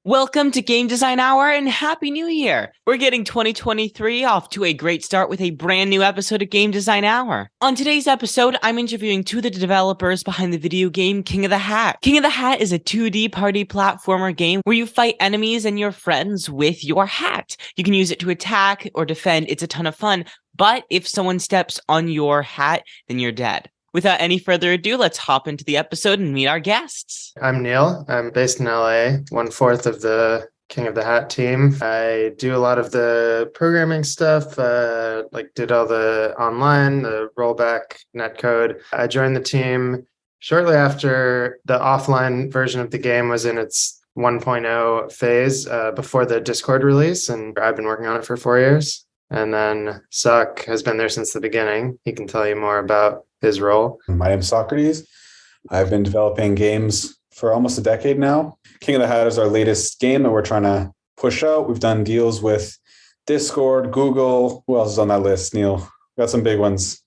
Welcome to Game Design Hour and Happy New Year! We're getting 2023 off to a great start with a brand new episode of Game Design Hour. On today's episode, I'm interviewing two of the developers behind the video game King of the Hat. King of the Hat is a 2D party platformer game where you fight enemies and your friends with your hat. You can use it to attack or defend. It's a ton of fun, but if someone steps on your hat, then you're dead. Without any further ado, let's hop into the episode and meet our guests. I'm Neil. I'm based in LA, 1/4 of the King of the Hat team. I do a lot of the programming stuff, did all the online, the rollback netcode. I joined the team shortly after the offline version of the game was in its 1.0 phase before the Discord release, and I've been working on it for 4 years. And then Suck has been there since the beginning. He can tell you more about his role. My name's Socrates. I've been developing games for almost a decade now. King of the Hat is our latest game that we're trying to push out. We've done deals with Discord, Google. Who else is on that list, Neil? We got some big ones.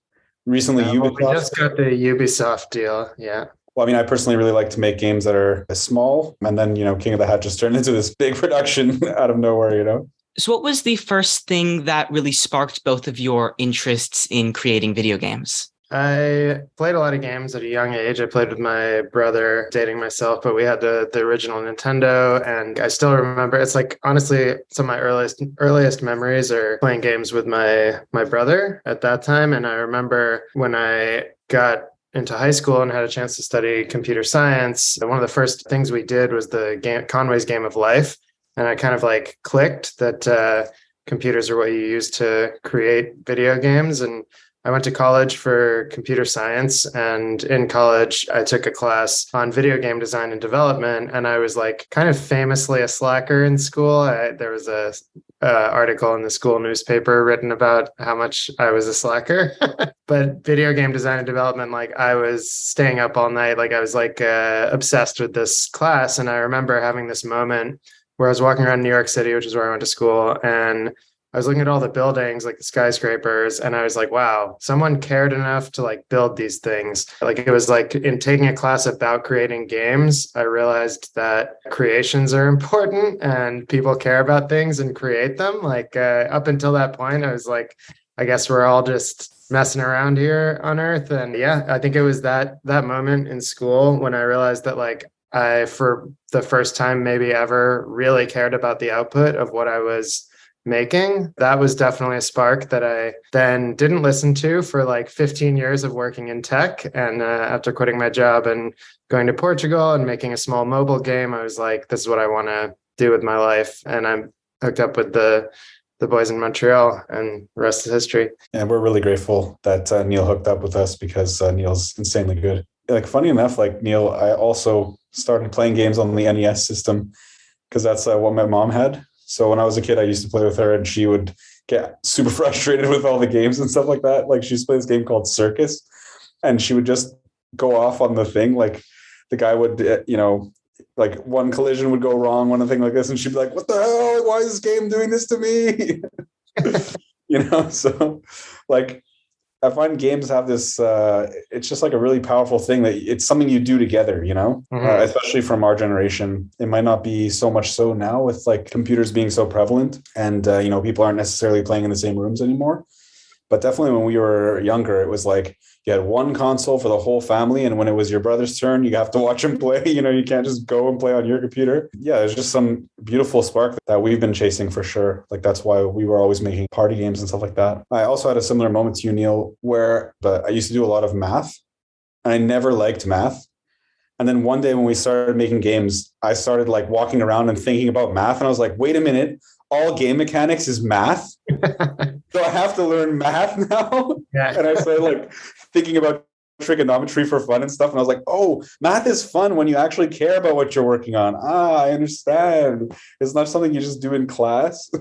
Recently, Ubisoft. We just got the Ubisoft deal, yeah. Well, I mean, I personally really like to make games that are small. And then, King of the Hat just turned into this big production out of nowhere, So what was the first thing that really sparked both of your interests in creating video games? I played a lot of games at a young age. I played with my brother, dating myself, but we had the original Nintendo, and I still remember. It's like, honestly, some of my earliest memories are playing games with my brother at that time. And I remember when I got into high school and had a chance to study computer science, one of the first things we did was the game Conway's Game of Life. And I kind of clicked that computers are what you use to create video games. And I went to college for computer science, and in college, I took a class on video game design and development, and I was kind of famously a slacker in school. There was a article in the school newspaper written about how much I was a slacker. But video game design and development, I was staying up all night. I was obsessed with this class, and I remember having this moment where I was walking around New York City, which is where I went to school, and I was looking at all the buildings, the skyscrapers, and I was like, wow, someone cared enough to build these things. It was in taking a class about creating games, I realized that creations are important and people care about things and create them. Up until that point, I was I guess we're all just messing around here on Earth. And yeah, I think it was that moment in school when I realized that I, for the first time maybe ever, really cared about the output of what I was making. That was definitely a spark that I then didn't listen to for 15 years of working in tech. And after quitting my job and going to Portugal and making a small mobile game, I was this is what I want to do with my life. And I'm hooked up with the boys in Montreal, and the rest is history. And we're really grateful that Neil hooked up with us because Neil's insanely good. Funny enough, Neil, I also started playing games on the NES system because that's what my mom had. So when I was a kid, I used to play with her, and she would get super frustrated with all the games and stuff like that. She used to play this game called Circus, and she would just go off on the thing. The guy would, one collision would go wrong, one thing like this, and she'd be like, "What the hell? Why is this game doing this to me?" So I find games have this, it's just a really powerful thing that it's something you do together, especially from our generation. It might not be so much so now with computers being so prevalent and, people aren't necessarily playing in the same rooms anymore. But definitely when we were younger, it was you had one console for the whole family. And when it was your brother's turn, you have to watch him play. You can't just go and play on your computer. Yeah, there's just some beautiful spark that we've been chasing for sure. That's why we were always making party games and stuff like that. I also had a similar moment to you, Neil, where I used to do a lot of math. And I never liked math. And then one day when we started making games, I started walking around and thinking about math. And I was like, wait a minute, all game mechanics is math? So I have to learn math now? Yeah. And I started thinking about trigonometry for fun and stuff. And I was like, oh, math is fun when you actually care about what you're working on. I understand. It's not something you just do in class.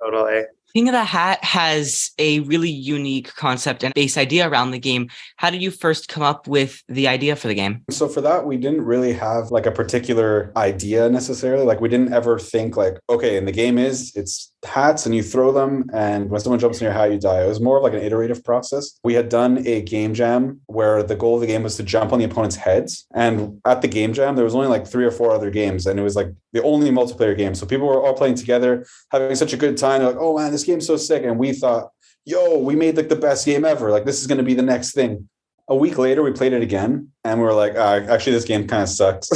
Totally. King of the Hat has a really unique concept and base idea around the game. How did you first come up with the idea for the game? So for that, we didn't really have a particular idea necessarily. We didn't ever think okay, and the game it's hats and you throw them, and when someone jumps in your hat, you die. It was more of like an iterative process. We had done a game jam where the goal of the game was to jump on the opponent's heads. And at the game jam, there was only like 3 or 4 other games, and it was like the only multiplayer game. So people were all playing together, having such a good time. They're like, oh man, this game's so sick. And we thought, yo, we made like the best game ever. Like this is going to be the next thing. A week later, we played it again, and we were like, actually, this game kind of sucks.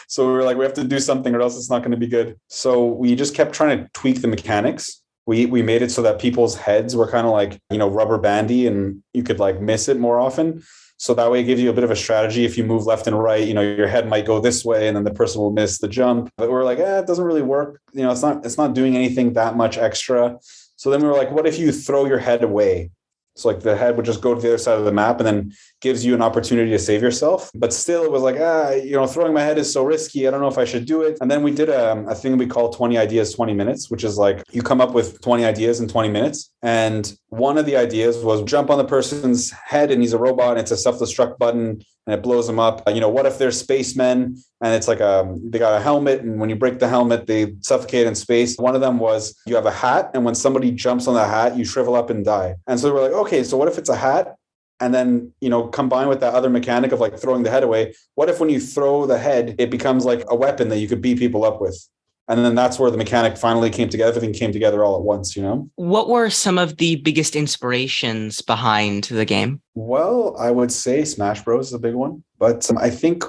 So we were like, we have to do something or else it's not going to be good. So we just kept trying to tweak the mechanics. We made it so that people's heads were kind of like, rubber bandy, and you could like miss it more often. So that way it gives you a bit of a strategy. If you move left and right, your head might go this way and then the person will miss the jump. But we're like, it doesn't really work. It's not doing anything that much extra. So then we were like, what if you throw your head away? So like the head would just go to the other side of the map and then gives you an opportunity to save yourself. But still it was like, throwing my head is so risky. I don't know if I should do it. And then we did a thing we call 20 ideas, 20 minutes, which is like you come up with 20 ideas in 20 minutes. And one of the ideas was jump on the person's head and he's a robot and it's a self-destruct button and it blows them up. What if they're spacemen and it's like they got a helmet, and when you break the helmet, they suffocate in space. One of them was you have a hat, and when somebody jumps on the hat, you shrivel up and die. And so we're like, okay, so what if it's a hat? And then, combined with that other mechanic of like throwing the head away, what if when you throw the head, it becomes like a weapon that you could beat people up with? And then that's where the mechanic finally came together. Everything came together all at once, What were some of the biggest inspirations behind the game? Well, I would say Smash Bros is a big one. But I think,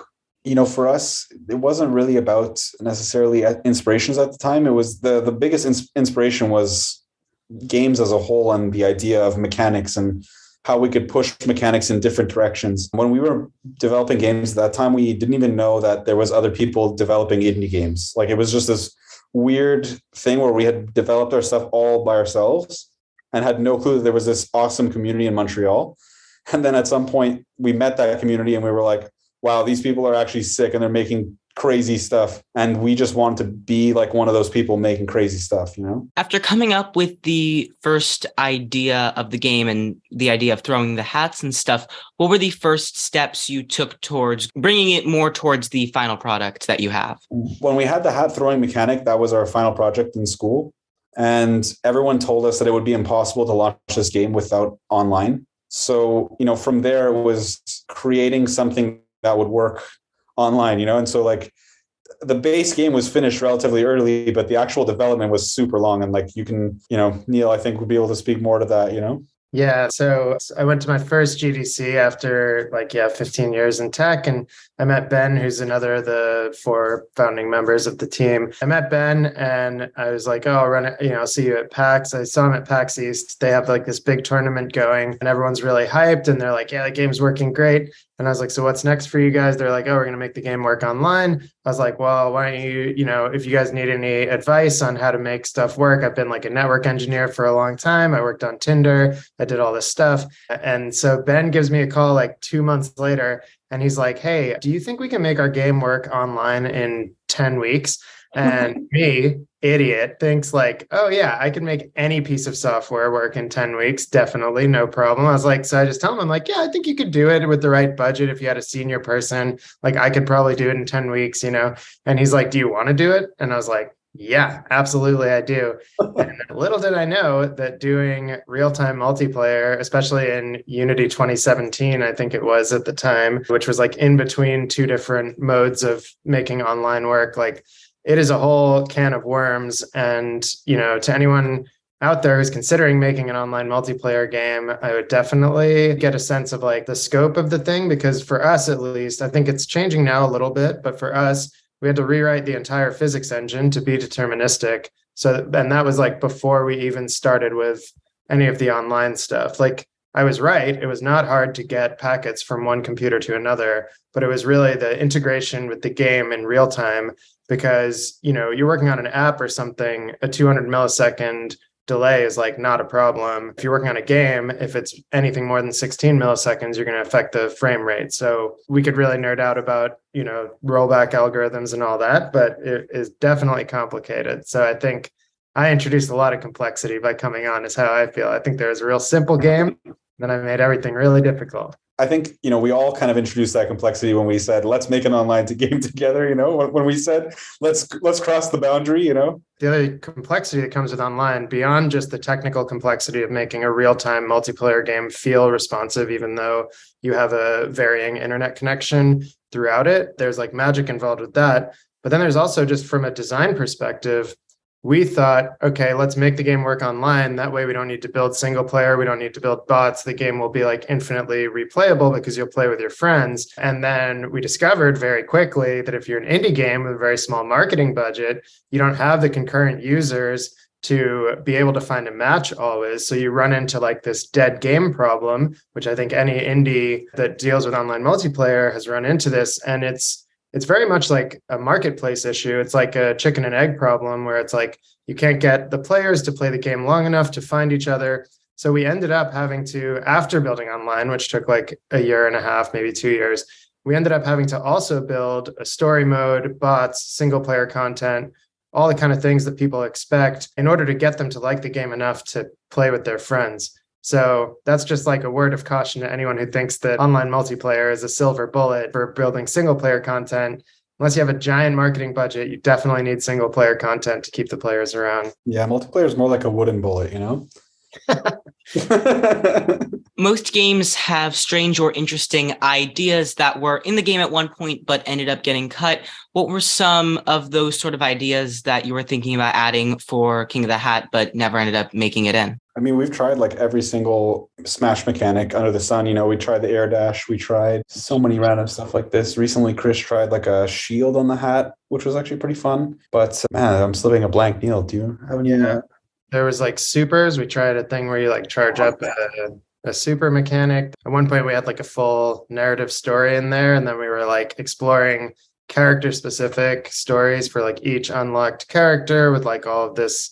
for us, it wasn't really about necessarily inspirations at the time. It was the biggest inspiration was games as a whole and the idea of mechanics and how we could push mechanics in different directions. When we were developing games at that time, we didn't even know that there was other people developing indie games. Like it was just this weird thing where we had developed our stuff all by ourselves and had no clue that there was this awesome community in Montreal. And then at some point we met that community and we were like, wow, these people are actually sick and they're making crazy stuff. And we just wanted to be like one of those people making crazy stuff, After coming up with the first idea of the game and the idea of throwing the hats and stuff, what were the first steps you took towards bringing it more towards the final product that you have? When we had the hat throwing mechanic, that was our final project in school. And everyone told us that it would be impossible to launch this game without online. So, from there it was creating something that would work online, and so like the base game was finished relatively early, but the actual development was super long. And like you can, Neil, I think would be able to speak more to that, Yeah, so I went to my first GDC after 15 years in tech, and I met Ben, who's another of the 4 founding members of the team. I met Ben and I was like, oh, I'll run it, I'll see you at PAX. I saw him at PAX East. They have like this big tournament going and everyone's really hyped and they're like, yeah, the game's working great. And I was like, so what's next for you guys? They're like, oh, we're going to make the game work online. I was like, well, why don't you, if you guys need any advice on how to make stuff work, I've been like a network engineer for a long time. I worked on Tinder. I did all this stuff. And so Ben gives me a call like 2 months later and he's like, hey, do you think we can make our game work online in 10 weeks? And me, idiot, thinks like, oh yeah, I can make any piece of software work in 10 weeks. Definitely, no problem. I was like, so I just tell him, I'm like, yeah, I think you could do it with the right budget. If you had a senior person, like I could probably do it in 10 weeks, And he's like, do you want to do it? And I was like, yeah, absolutely, I do. And little did I know that doing real-time multiplayer, especially in Unity 2017, I think it was at the time, which was like in between 2 different modes of making online work, like it is a whole can of worms. And, to anyone out there who's considering making an online multiplayer game, I would definitely get a sense of like the scope of the thing, because for us, at least, I think it's changing now a little bit, but for us, we had to rewrite the entire physics engine to be deterministic. So, and that was like before we even started with any of the online stuff. Like I was right. It was not hard to get packets from one computer to another, but it was really the integration with the game in real time, because, you're working on an app or something, a 200 millisecond delay is like not a problem. If you're working on a game, if it's anything more than 16 milliseconds, you're going to affect the frame rate. So we could really nerd out about, rollback algorithms and all that, but it is definitely complicated. So I think I introduced a lot of complexity by coming on, is how I feel. I think there's a real simple game, then I made everything really difficult. I think, we all kind of introduced that complexity when we said, let's make an online game together, when we said, let's cross the boundary, The other complexity that comes with online, beyond just the technical complexity of making a real-time multiplayer game feel responsive, even though you have a varying internet connection throughout it, there's like magic involved with that. But then there's also, just from a design perspective, we thought, okay, let's make the game work online. That way we don't need to build single player. We don't need to build bots. The game will be like infinitely replayable because you'll play with your friends. And then we discovered very quickly that if you're an indie game with a very small marketing budget, you don't have the concurrent users to be able to find a match always. So you run into like this dead game problem, which I think any indie that deals with online multiplayer has run into this. And it's very much like a marketplace issue. It's like a chicken and egg problem where it's like you can't get the players to play the game long enough to find each other. So we ended up having to, after building online, which took like a year and a half, maybe 2 years, we ended up having to also build a story mode, bots, single player content, all the kind of things that people expect in order to get them to like the game enough to play with their friends. So that's just like a word of caution to anyone who thinks that online multiplayer is a silver bullet for building single player content. Unless you have a giant marketing budget, you definitely need single player content to keep the players around. Yeah, multiplayer is more like a wooden bullet, Most games have strange or interesting ideas that were in the game at one point, but ended up getting cut. What were some of those sort of ideas that you were thinking about adding for King of the Hat, but never ended up making it in? I mean, we've tried like every single Smash mechanic under the sun. We tried the air dash. We tried so many random stuff like this. Recently, Chris tried like a shield on the hat, which was actually pretty fun. But man, I'm slipping a blank. Neil, do you have any? There was like supers. We tried a thing where you like charge up a super mechanic. At one point, we had like a full narrative story in there. And then we were like exploring character specific stories for like each unlocked character with like all of this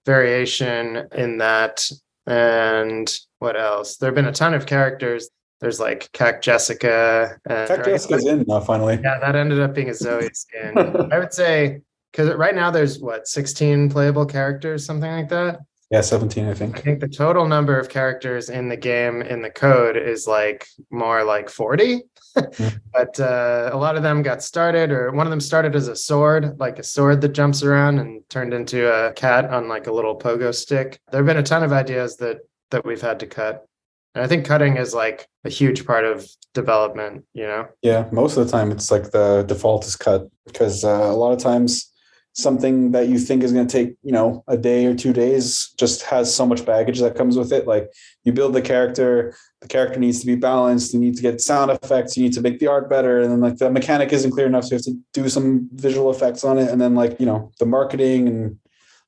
variation in that. And what else? There have been a ton of characters. There's like Cac Jessica. Cac Jessica's in now, finally. Yeah, that ended up being a Zoe skin. I would say, because right now there's 16 playable characters, something like that? Yeah, 17, I think. I think the total number of characters in the game in the code is like more like 40. But a lot of them got started, or one of them started as a sword, like a sword that jumps around, and turned into a cat on like a little pogo stick. There have been a ton of ideas that we've had to cut. And I think cutting is like a huge part of development, Yeah, most of the time it's like the default is cut, because a lot of times something that you think is going to take, a day or 2 days just has so much baggage that comes with it. Like you build the character needs to be balanced. You need to get sound effects. You need to make the art better. And then like the mechanic isn't clear enough. So you have to do some visual effects on it. And then like, the marketing and,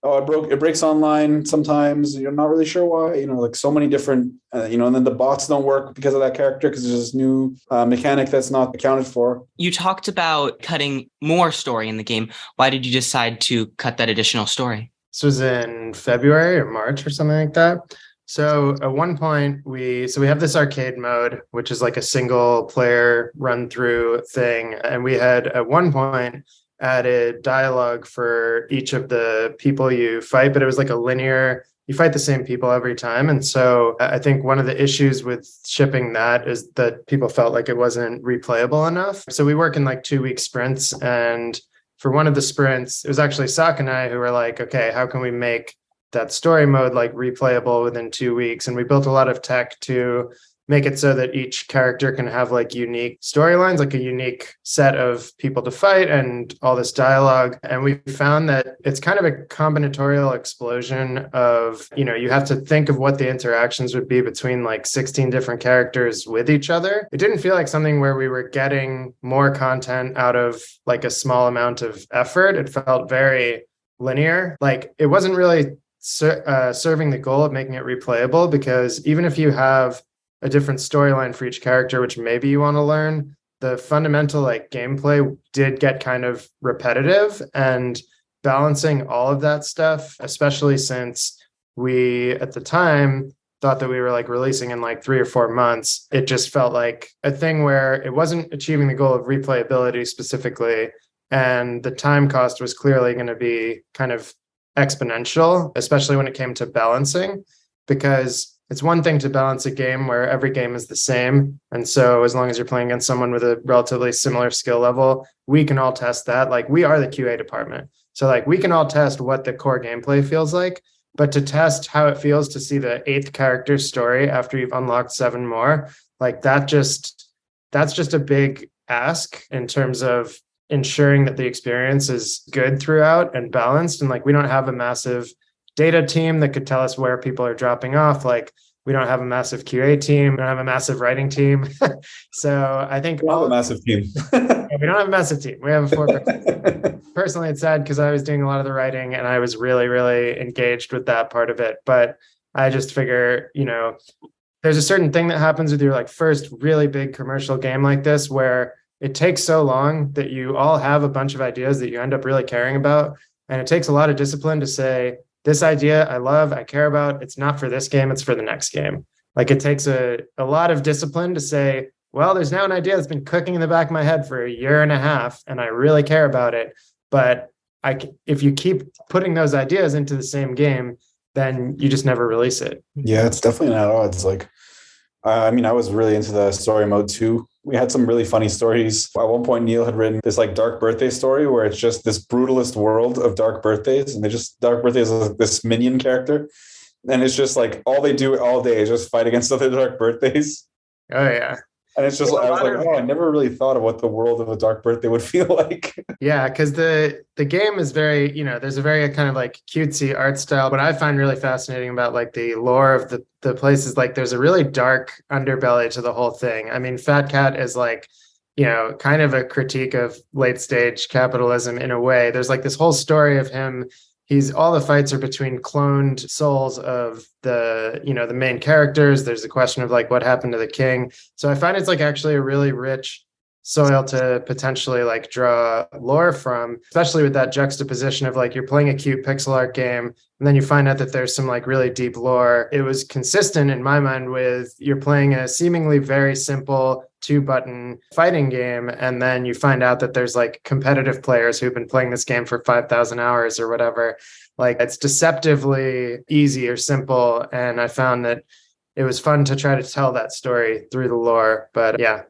it breaks online sometimes. You're not really sure why, like so many different, and then the bots don't work because of that character, because there's this new mechanic that's not accounted for. You talked about cutting more story in the game. Why did you decide to cut that additional story? This was in February or March or something like that. So at one point we have this arcade mode, which is like a single player run through thing. And we had at one point added dialogue for each of the people you fight, but it was like a linear, you fight the same people every time. And so I think one of the issues with shipping that is that people felt like it wasn't replayable enough. So we work in like 2-week sprints. And for one of the sprints, it was actually Sak and I who were like, okay, how can we make that story mode like replayable within 2 weeks? And we built a lot of tech to make it so that each character can have like unique storylines, like a unique set of people to fight and all this dialogue. And we found that it's kind of a combinatorial explosion of, you have to think of what the interactions would be between like 16 different characters with each other. It didn't feel like something where we were getting more content out of like a small amount of effort. It felt very linear. Like it wasn't really serving the goal of making it replayable, because even if you have a different storyline for each character, which maybe you want to learn, the fundamental like gameplay did get kind of repetitive. And balancing all of that stuff, especially since we at the time thought that we were like releasing in like 3 or 4 months, it just felt like a thing where it wasn't achieving the goal of replayability specifically, and the time cost was clearly going to be kind of exponential, especially when it came to balancing, because it's one thing to balance a game where every game is the same. And so as long as you're playing against someone with a relatively similar skill level, we can all test that. Like we are the QA department. So like we can all test what the core gameplay feels like, but to test how it feels to see the 8th character's story after you've unlocked 7 more, like that's just a big ask in terms of ensuring that the experience is good throughout and balanced. And like we don't have a massive data team that could tell us where people are dropping off. Like we don't have a massive QA team. We don't have a massive writing team. So I think we don't have a massive team. We don't have a massive team. We have a 4-person. Personally, it's sad because I was doing a lot of the writing and I was really, really engaged with that part of it. But I just figure, there's a certain thing that happens with your like first really big commercial game like this, where it takes so long that you all have a bunch of ideas that you end up really caring about. And it takes a lot of discipline to say, this idea I love, I care about, it's not for this game, it's for the next game. Like it takes a lot of discipline to say, well, there's now an idea that's been cooking in the back of my head for a year and a half, and I really care about it. But if you keep putting those ideas into the same game, then you just never release it. Yeah, it's definitely not at odds. Like, I was really into the story mode too. We had some really funny stories. At one point, Neil had written this like dark birthday story where it's just this brutalist world of dark birthdays. And dark birthdays is like this minion character. And it's just like all they do all day is just fight against other dark birthdays. Oh, yeah. And it's just, I was like, I never really thought of what the world of a dark birthday would feel like. Yeah, because the game is very, there's a very kind of like cutesy art style. What I find really fascinating about like the lore of the place is like there's a really dark underbelly to the whole thing. I mean, Fat Cat is like, kind of a critique of late stage capitalism in a way. There's like this whole story of him. All the fights are between cloned souls of the main characters. There's a question of like what happened to the king. So I find it's like actually a really rich soil to potentially like draw lore from, especially with that juxtaposition of like you're playing a cute pixel art game and then you find out that there's some like really deep lore. It was consistent in my mind with you're playing a seemingly very simple 2-button fighting game, and then you find out that there's like competitive players who've been playing this game for 5,000 hours or whatever. Like it's deceptively easy or simple, and I found that it was fun to try to tell that story through the lore. But yeah,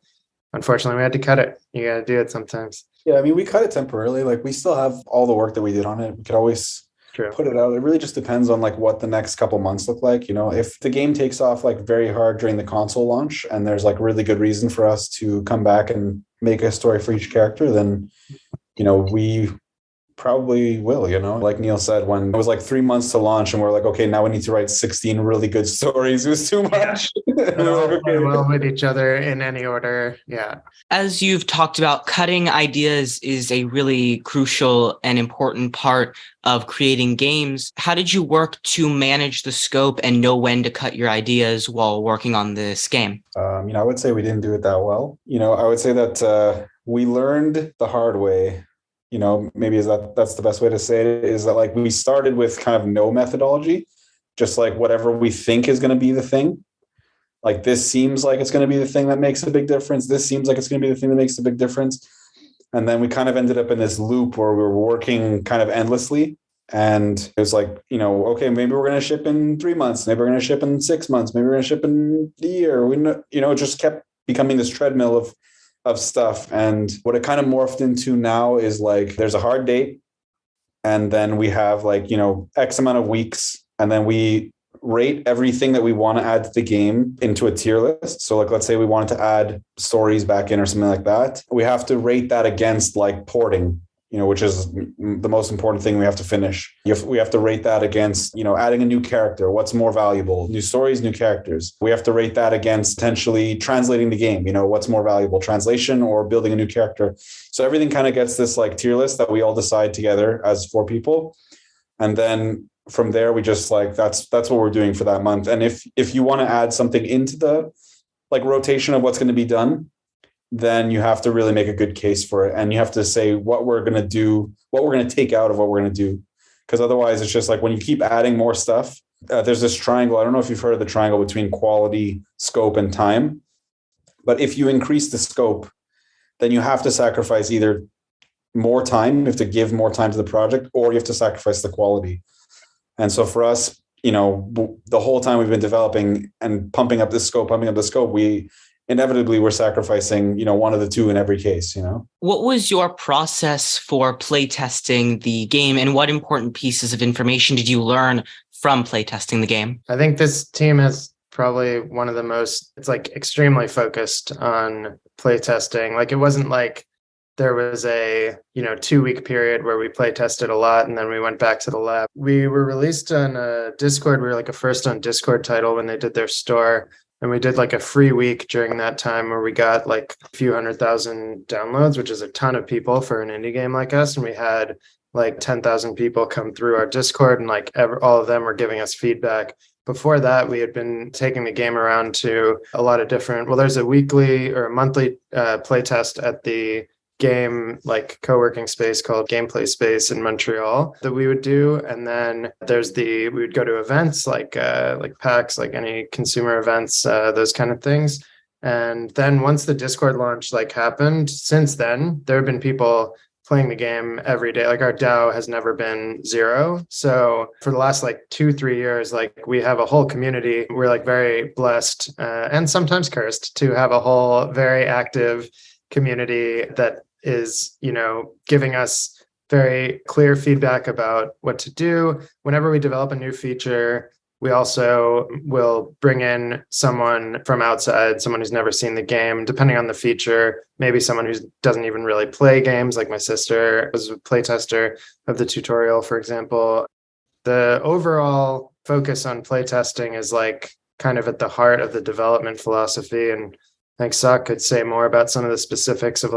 unfortunately, we had to cut it. You got to do it sometimes. Yeah, we cut it temporarily. Like we still have all the work that we did on it. We could always put it out. It really just depends on like what the next couple months look like. If the game takes off like very hard during the console launch and there's like really good reason for us to come back and make a story for each character, then we probably will. Like Neil said, when it was like 3 months to launch and we're like, okay, now we need to write 16 really good stories, it was too much. Well with each other in any order. Yeah. As you've talked about, cutting ideas is a really crucial and important part of creating games. How did you work to manage the scope and know when to cut your ideas while working on this game? I would say we didn't do it that well. I would say that we learned the hard way. Maybe that's the best way to say it, is that like we started with kind of no methodology, just like whatever we think is going to be the thing. Like this seems like it's going to be the thing that makes a big difference. This seems like it's going to be the thing that makes a big difference. And then we kind of ended up in this loop where we were working kind of endlessly. And it was like, okay, maybe we're going to ship in 3 months. Maybe we're going to ship in 6 months. Maybe we're going to ship in a year. It just kept becoming this treadmill of stuff. And what it kind of morphed into now is like, there's a hard date. And then we have like, X amount of weeks. And then we rate everything that we want to add to the game into a tier list. So like, let's say we wanted to add stories back in or something like that. We have to rate that against like porting, which is the most important thing we have to finish. We have to rate that against, adding a new character. What's more valuable? New stories, new characters. We have to rate that against potentially translating the game. What's more valuable, translation or building a new character? So everything kind of gets this like tier list that we all decide together as 4 people. And then from there, we just like, that's what we're doing for that month. And if you want to add something into the like rotation of what's going to be done, then you have to really make a good case for it. And you have to say what we're going to do, what we're going to take out of what we're going to do. Because otherwise it's just like when you keep adding more stuff, there's this triangle. I don't know if you've heard of the triangle between quality, scope, and time. But if you increase the scope, then you have to sacrifice either more time, you have to give more time to the project, or you have to sacrifice the quality. And so for us, the whole time we've been developing and pumping up the scope, we inevitably were sacrificing, one of the two in every case, What was your process for playtesting the game, and what important pieces of information did you learn from playtesting the game? I think this team has probably one of the most, it's like extremely focused on playtesting. Like it wasn't like there was a 2-week period where we play tested a lot and then we went back to the lab. We were released on Discord. We were like a first on Discord title when they did their store, and we did like a free week during that time where we got like a few 100,000 downloads, which is a ton of people for an indie game like us. And we had like 10,000 people come through our Discord, and like all of them were giving us feedback. Before that, we had been taking the game around to a lot of different, there's a weekly or a monthly play test at the game like co-working space called Gameplay Space in Montreal that we would do. And then we would go to events like PAX, like any consumer events, those kind of things. And then once the Discord launch happened, since then there have been people playing the game every day. Like our DAO has never been zero. So for the last 2-3 years, we have a whole community. We're very blessed and sometimes cursed to have a whole very active community that is, giving us very clear feedback about what to do. Whenever we develop a new feature, we also will bring in someone from outside, someone who's never seen the game, depending on the feature, maybe someone who doesn't even really play games, like my sister was a playtester of the tutorial, for example. The overall focus on playtesting is kind of at the heart of the development philosophy. And I think Sak could say more about some of the specifics of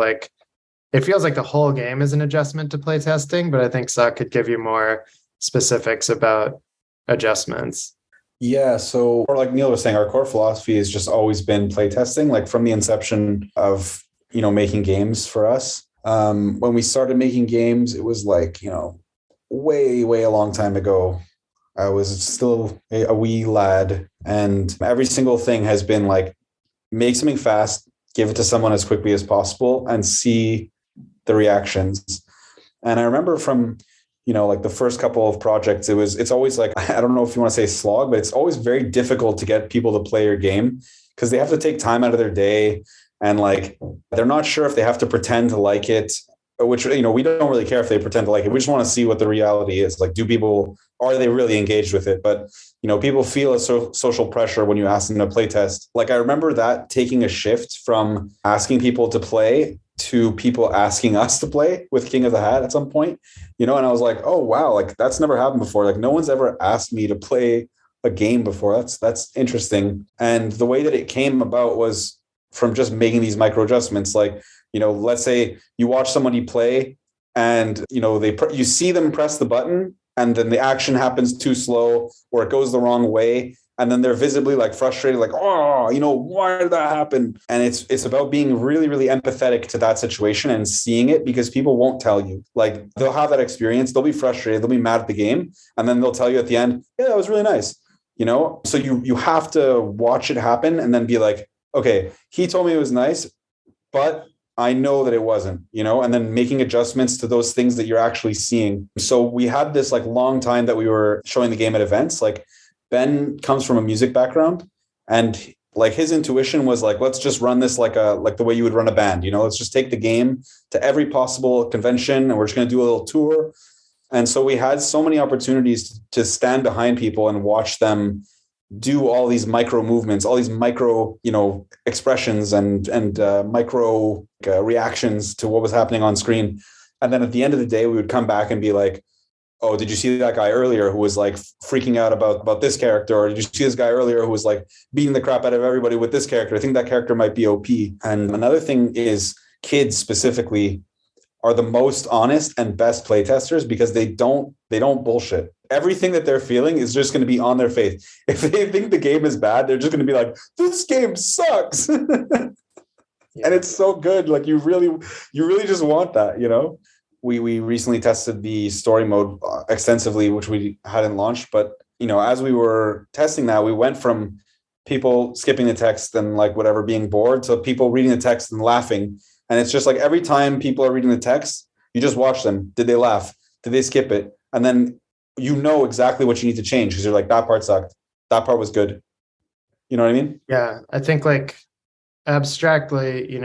it feels like the whole game is an adjustment to playtesting, but I think Sak could give you more specifics about adjustments. Yeah, so like Neil was saying, our core philosophy has just always been playtesting, from the inception of, making games for us. When we started making games, it was way, way a long time ago. I was still a wee lad, and every single thing has been make something fast, give it to someone as quickly as possible, and see the reactions. And I remember from, the first couple of projects, it's always I don't know if you want to say slog, but it's always very difficult to get people to play your game because they have to take time out of their day. And they're not sure if they have to pretend to like it, which, we don't really care if they pretend to like it. We just want to see what the reality is. Are they really engaged with it? But, people feel a social pressure when you ask them to play test. I remember that taking a shift from asking people to play to people asking us to play with King of the Hat at some point, and I was oh, wow, that's never happened before. No one's ever asked me to play a game before. That's interesting. And the way that it came about was from just making these micro adjustments. Let's say you watch somebody play and, you see them press the button and then the action happens too slow or it goes the wrong way. And then they're visibly frustrated, why did that happen? And it's about being really, really empathetic to that situation and seeing it, because people won't tell you. They'll have that experience. They'll be frustrated. They'll be mad at the game. And then they'll tell you at the end, yeah, that was really nice. So you have to watch it happen and then be okay, he told me it was nice, but I know that it wasn't, and then making adjustments to those things that you're actually seeing. So we had this long time that we were showing the game at events. Ben comes from a music background, and his intuition was let's just run this like the way you would run a band, let's just take the game to every possible convention and we're just going to do a little tour. And so we had so many opportunities to stand behind people and watch them do all these micro movements, all these micro, expressions and micro reactions to what was happening on screen. And then at the end of the day, we would come back and be oh, did you see that guy earlier who was freaking out about this character? Or did you see this guy earlier who was beating the crap out of everybody with this character? I think that character might be OP. And another thing is kids specifically are the most honest and best playtesters because they don't bullshit. Everything that they're feeling is just going to be on their face. If they think the game is bad, they're just going to be this game sucks. Yeah. And it's so good. You really just want that, We recently tested the story mode extensively, which we hadn't launched. But, as we were testing that, we went from people skipping the text and whatever being bored to people reading the text and laughing. And it's just every time people are reading the text, you just watch them. Did they laugh? Did they skip it? And then, you know exactly what you need to change because you're like, that part sucked. That part was good. You know what I mean? Yeah, I think like abstractly,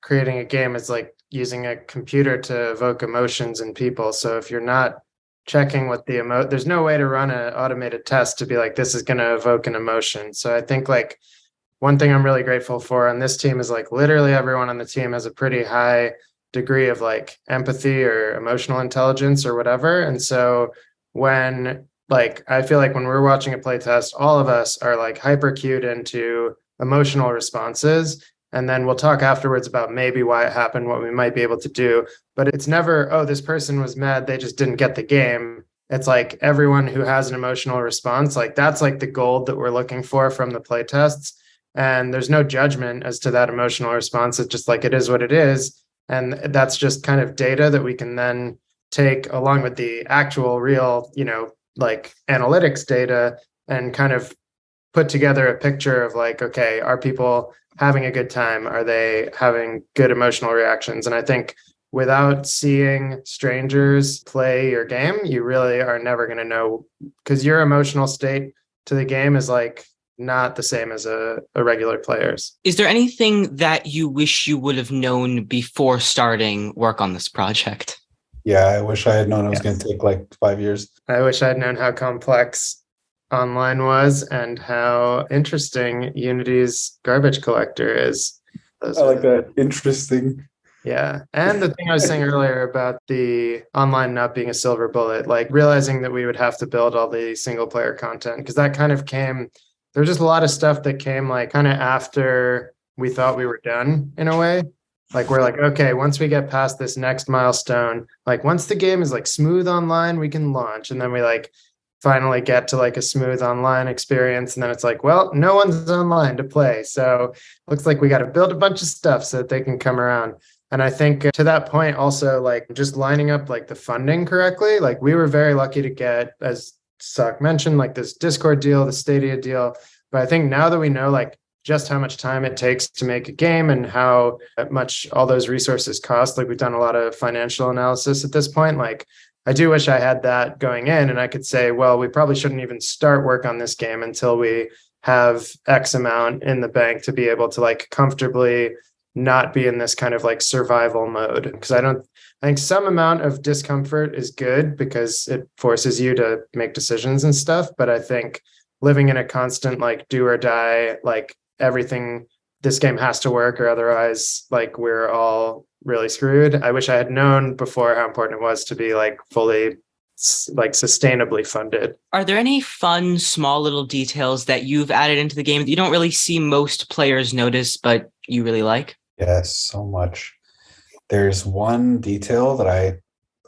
creating a game is like using a computer to evoke emotions in people. So if you're not checking what there's no way to run an automated test to be like, this is going to evoke an emotion. So I think like one thing I'm really grateful for on this team is like literally everyone on the team has a pretty high degree of like empathy or emotional intelligence or whatever. And so when like I feel like when we're watching a playtest, all of us are like hyper cued into emotional responses. And then we'll talk afterwards about maybe why it happened, what we might be able to do. But it's never, oh, this person was mad, they just didn't get the game. It's like everyone who has an emotional response, like that's like the gold that we're looking for from the playtests. And there's no judgment as to that emotional response. It's just like it is what it is. And that's just kind of data that we can then take along with the actual real, like analytics data and kind of put together a picture of like, okay, are people having a good time? Are they having good emotional reactions? And I think without seeing strangers play your game, you really are never going to know, because your emotional state to the game is like not the same as a regular player's. Is there anything that you wish you would have known before starting work on this project? Yeah, I wish I had known it was going to take like 5 years. I wish I'd known how complex online was and how interesting Unity's garbage collector is. I like that. Interesting. Yeah. And the thing I was saying earlier about the online not being a silver bullet, like realizing that we would have to build all the single player content, because that kind of came, there was just a lot of stuff that came like kind of after we thought we were done in a way. Like we're like, okay, once we get past this next milestone, like once the game is like smooth online, we can launch. And then we like finally get to like a smooth online experience. And then it's like, well, no one's online to play. So looks like we got to build a bunch of stuff so that they can come around. And I think to that point also, like just lining up like the funding correctly, like we were very lucky to get, as Sak mentioned, like this Discord deal, the Stadia deal. But I think now that we know like just how much time it takes to make a game and how much all those resources cost, like we've done a lot of financial analysis at this point. Like I do wish I had that going in and I could say, well, we probably shouldn't even start work on this game until we have X amount in the bank to be able to like comfortably not be in this kind of like survival mode. Because I think some amount of discomfort is good because it forces you to make decisions and stuff. But I think living in a constant like do or die, like everything, this game has to work or otherwise like we're all really screwed. I wish I had known before how important it was to be like fully like sustainably funded. Are there any fun small little details that you've added into the game that you don't really see most players notice but you really like? Yes, so much. There's one detail that I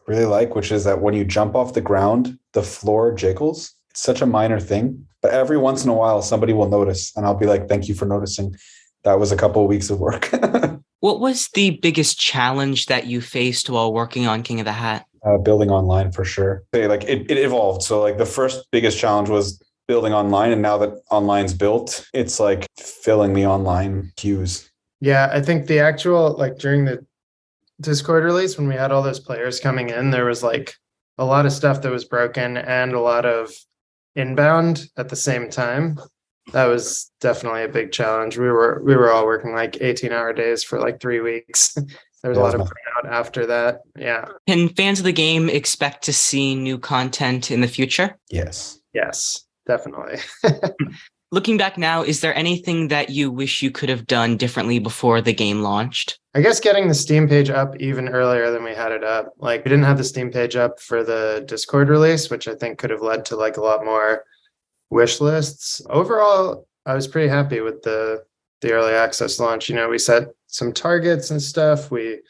really like, which is that when you jump off the ground, the floor jiggles. It's such a minor thing, but every once in a while somebody will notice and I'll be like, thank you for noticing. That was a couple of weeks of work. What was the biggest challenge that you faced while working on King of the Hat? Building online for sure. Like it evolved. So like the first biggest challenge was building online. And now that online's built, it's like filling the online queues. Yeah, I think the actual, like during the Discord release, when we had all those players coming in, there was like a lot of stuff that was broken and a lot of inbound at the same time. That was definitely a big challenge. We were all working like 18-hour days for like 3 weeks. There was a lot of burnout after that. Yeah. Can fans of the game expect to see new content in the future? Yes. Yes, definitely. Looking back now, is there anything that you wish you could have done differently before the game launched? I guess getting the Steam page up even earlier than we had it up. Like we didn't have the Steam page up for the Discord release, which I think could have led to like a lot more wish lists. Overall, I was pretty happy with the early access launch. We set some targets and stuff. We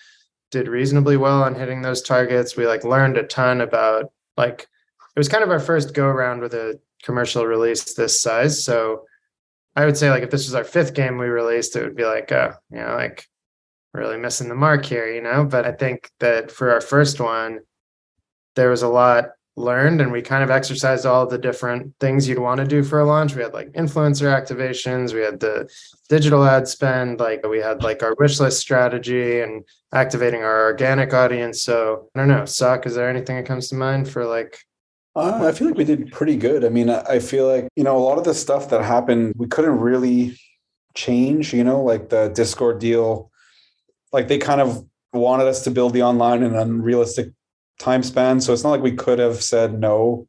did reasonably well on hitting those targets. We like learned a ton about like, it was kind of our first go around with a commercial release this size. So I would say like if this was our 5th game we released, it would be like, like really missing the mark here, but I think that for our first one, there was a lot learned and we kind of exercised all the different things you'd want to do for a launch. We had like influencer activations, we had the digital ad spend, like we had like our wish list strategy and activating our organic audience. So I don't know, Sak, is there anything that comes to mind for like? I feel like we did pretty good. I mean, I feel like, a lot of the stuff that happened, we couldn't really change, like the Discord deal. Like they kind of wanted us to build the online in an unrealistic time span. So it's not like we could have said no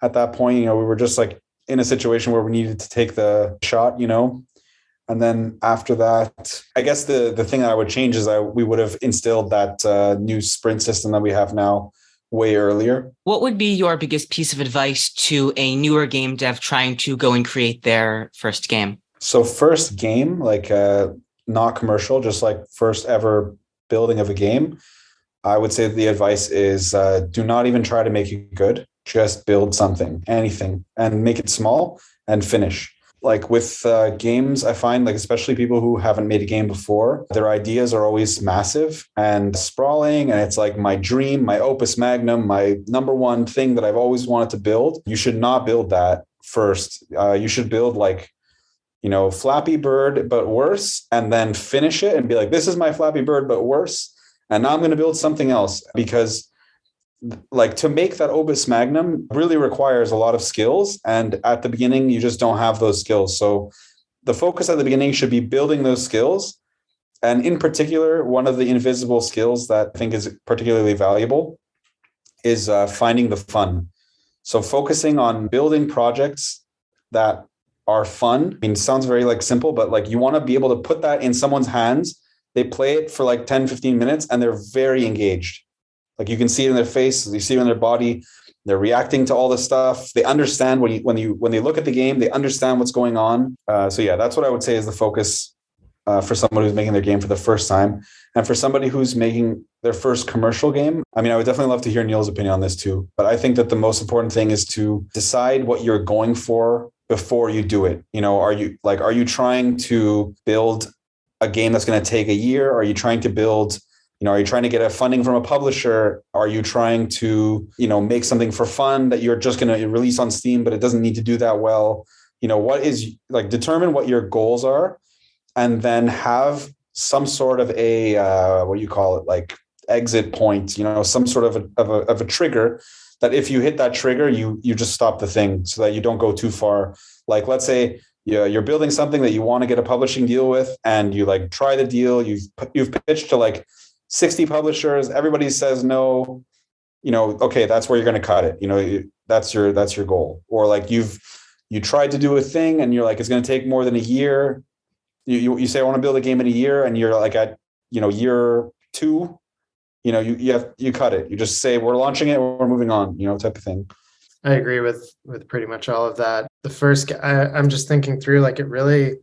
at that point. We were just like in a situation where we needed to take the shot, And then after that, I guess the thing that I would change is we would have instilled that new sprint system that we have now way earlier. What would be your biggest piece of advice to a newer game dev trying to go and create their first game? So first game, like not commercial, just like first ever building of a game, I would say the advice is do not even try to make it good. Just build something, anything, and make it small and finish. Like with games, I find like especially people who haven't made a game before, their ideas are always massive and sprawling. And it's like my dream, my opus magnum, my number one thing that I've always wanted to build. You should not build that first. You should build like, Flappy Bird, but worse, and then finish it and be like, this is my Flappy Bird, but worse. And now I'm going to build something else, because like to make that opus magnum really requires a lot of skills. And at the beginning, you just don't have those skills. So the focus at the beginning should be building those skills. And in particular, one of the invisible skills that I think is particularly valuable is finding the fun. So focusing on building projects that are fun. I mean, it sounds very like simple, but like you want to be able to put that in someone's hands. They play it for like 10, 15 minutes and they're very engaged. Like you can see it in their face, you see it in their body. They're reacting to all the stuff. They understand when they look at the game, they understand what's going on. So yeah, that's what I would say is the focus for someone who's making their game for the first time. And for somebody who's making their first commercial game, I mean, I would definitely love to hear Neil's opinion on this too. But I think that the most important thing is to decide what you're going for before you do it. Are you trying to build a game that's going to take a year? Are you trying to build, are you trying to get a funding from a publisher? Are you trying to, make something for fun that you're just going to release on Steam, but it doesn't need to do that well? What is like, determine what your goals are, and then have some sort of a, what do you call it? Like exit point, some sort of a trigger that if you hit that trigger, you just stop the thing so that you don't go too far. Like, let's say you're building something that you want to get a publishing deal with, and you like try the deal. You've pitched to like 60 publishers. Everybody says no. Okay, that's where you're going to cut it. That's your goal. Or like you tried to do a thing, and you're like, it's going to take more than a year. You say I want to build a game in a year, and you're like at year 2. You cut it. You just say we're launching it, we're moving on, type of thing. I agree with pretty much all of that. The first, I'm just thinking through, like, it really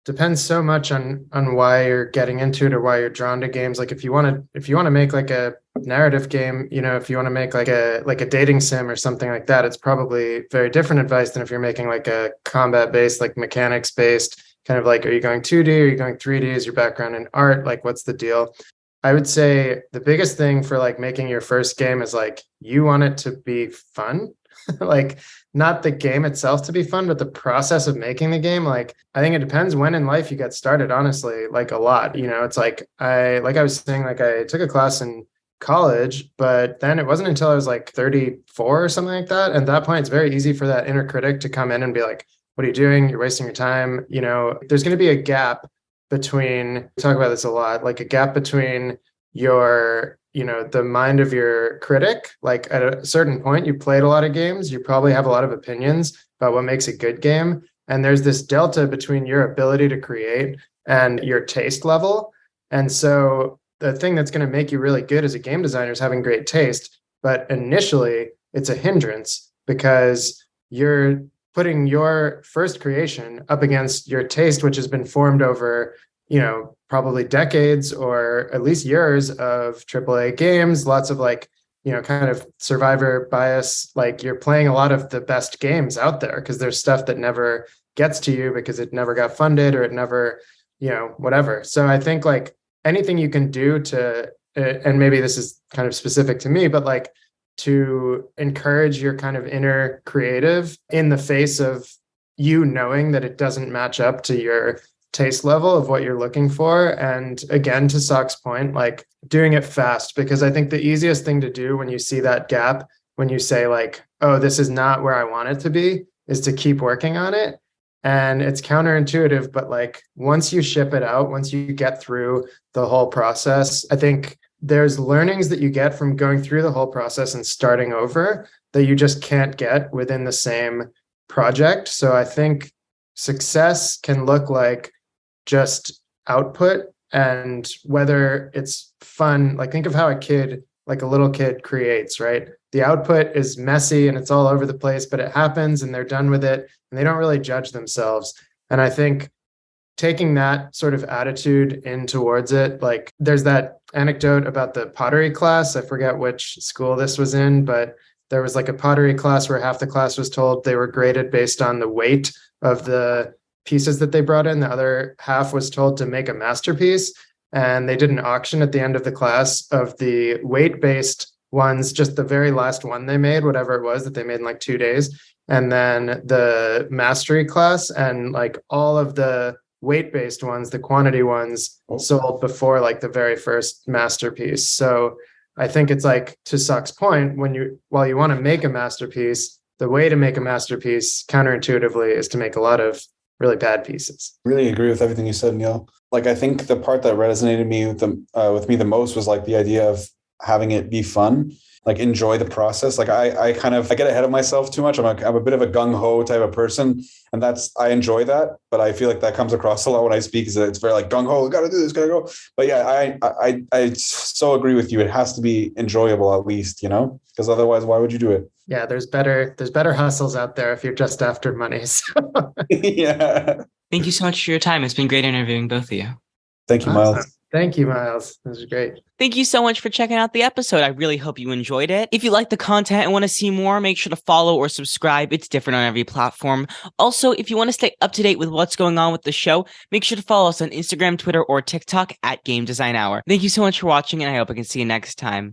depends so much on why you're getting into it or why you're drawn to games. Like if you want to make like a narrative game, if you want to make like a dating sim or something like that, it's probably very different advice than if you're making like a combat based, like mechanics based kind of like, are you going 2D? Are you going 3D? Is your background in art? Like, what's the deal? I would say the biggest thing for like making your first game is like, you want it to be fun. Like not the game itself to be fun, but the process of making the game. Like, I think it depends when in life you get started, honestly, like a lot, it's like, I was saying, like I took a class in college, but then it wasn't until I was like 34 or something like that. And at that point, it's very easy for that inner critic to come in and be like, what are you doing? You're wasting your time. There's going to be a gap between, we talk about this a lot, like a gap between your, the mind of your critic. Like at a certain point, you played a lot of games, you probably have a lot of opinions about what makes a good game. And there's this delta between your ability to create and your taste level. And so the thing that's going to make you really good as a game designer is having great taste. But initially, it's a hindrance because you're putting your first creation up against your taste, which has been formed over, probably decades or at least years of AAA games, lots of like, kind of survivor bias. Like you're playing a lot of the best games out there because there's stuff that never gets to you because it never got funded or it never, whatever. So I think like anything you can do to, and maybe this is kind of specific to me, but like to encourage your kind of inner creative in the face of you knowing that it doesn't match up to your taste level of what you're looking for. And again, to Sock's point, like doing it fast, because I think the easiest thing to do when you see that gap, when you say like, oh, this is not where I want it to be, is to keep working on it. And it's counterintuitive, but like once you ship it out, once you get through the whole process, I think there's learnings that you get from going through the whole process and starting over that you just can't get within the same project. So I think success can look like just output, and whether it's fun, like think of how a little kid creates, right? The output is messy and it's all over the place, but it happens and they're done with it and they don't really judge themselves. And I think taking that sort of attitude in towards it, like there's that anecdote about the pottery class. I forget which school this was in, but there was like a pottery class where half the class was told they were graded based on the weight of the pieces that they brought in. The other half was told to make a masterpiece. And they did an auction at the end of the class of the weight-based ones, just the very last one they made, whatever it was that they made in like 2 days. And then the mastery class, and like all of the weight-based ones, the quantity ones, sold before like the very first masterpiece. So I think it's like, to Suck's point, while you want to make a masterpiece, the way to make a masterpiece counterintuitively is to make a lot of really bad pieces. Really agree with everything you said, Neil. Like, I think the part that resonated with me the most was like the idea of having it be fun, like enjoy the process. Like I get ahead of myself too much. I'm a bit of a gung ho type of person, and I enjoy that. But I feel like that comes across a lot when I speak, is that it's very like gung ho, got to do this, got to go. But yeah, I so agree with you. It has to be enjoyable at least, because otherwise, why would you do it? Yeah, there's better hustles out there if you're just after money. So. Yeah. Thank you so much for your time. It's been great interviewing both of you. Thank you, Awesome. Miles. Thank you, Miles. This was great. Thank you so much for checking out the episode. I really hope you enjoyed it. If you like the content and want to see more, make sure to follow or subscribe. It's different on every platform. Also, if you want to stay up to date with what's going on with the show, make sure to follow us on Instagram, Twitter, or TikTok at Game Design Hour. Thank you so much for watching, and I hope I can see you next time.